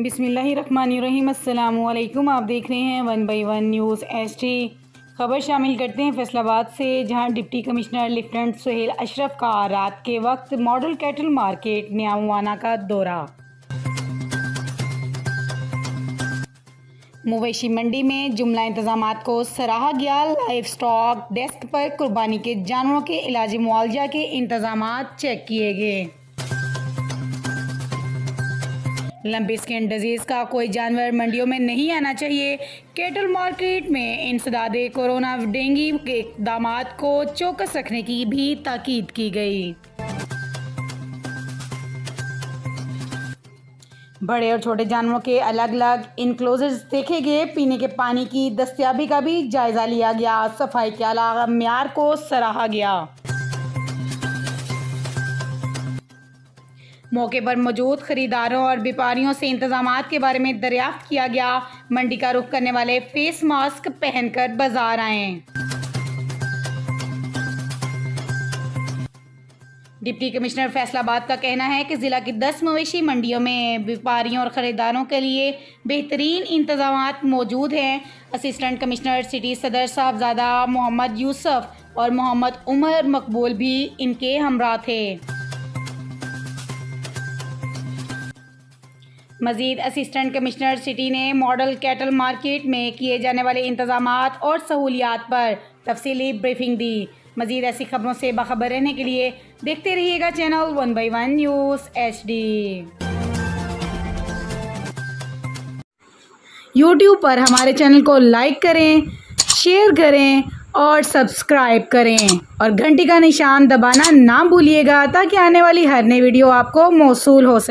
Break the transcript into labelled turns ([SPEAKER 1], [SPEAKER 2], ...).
[SPEAKER 1] बिस्मिल्लाहिर्रहमानिर्रहीम। अस्सलामुअलैकुम। आप देख रहे हैं 1 बाई 1 न्यूज़ HD। खबर शामिल करते हैं फैसलाबाद से, जहां deputy commissioner lieutenant Suhail Ashraf का रात के वक्त मॉडल कैटल मार्केट न्यामुआना का दौरा। मवेशी मंडी में जुमला इंतजामात को सराहा गया। लाइफ स्टॉक डेस्क पर कुर्बानी के जानवरों के इलाजी मुआवजा के इंतजामात चेक किए गए। लंबी स्किन डिजीज़ का कोई जानवर मंडियों में नहीं आना चाहिए। कैटल मार्केट में इंसदाद कोरोना डेंगू के इक़दामात को चौकस रखने की भी ताकीद की गई। बड़े और छोटे जानवरों के अलग अलग इनक्लोजर्स देखे गए। पीने के पानी की दस्तयाबी का भी जायज़ा लिया गया। सफाई के आला म्यार को सराहा गया। मौके पर मौजूद खरीदारों और व्यापारियों से इंतजामात के बारे में दरियाफ्त किया गया। मंडी का रुख करने वाले फेस मास्क पहनकर बाजार आएं। डिप्टी कमिश्नर फैसलाबाद का कहना है कि ज़िला की 10 मवेशी मंडियों में व्यापारियों और ख़रीदारों के लिए बेहतरीन इंतजामात मौजूद हैं। असिस्टेंट कमिश्नर सिटी सदर साहबजादा मोहम्मद यूसुफ और मोहम्मद उमर मकबूल भी इनके हमरा थे। मज़ीद असिस्टेंट कमिश्नर सिटी ने मॉडल कैटल मार्केट में किए जाने वाले इंतजामात और सहूलियात पर तफसीली ब्रीफिंग दी। मज़ीद ऐसी खबरों से बाखबर रहने के लिए देखते रहिएगा channel 1 by 1 news HD। YouTube पर हमारे चैनल को लाइक करें, शेयर करें और सब्सक्राइब करें और घंटी का निशान दबाना ना भूलिएगा, ताकि आने वाली हर नई वीडियो आपको मौसूल हो सके।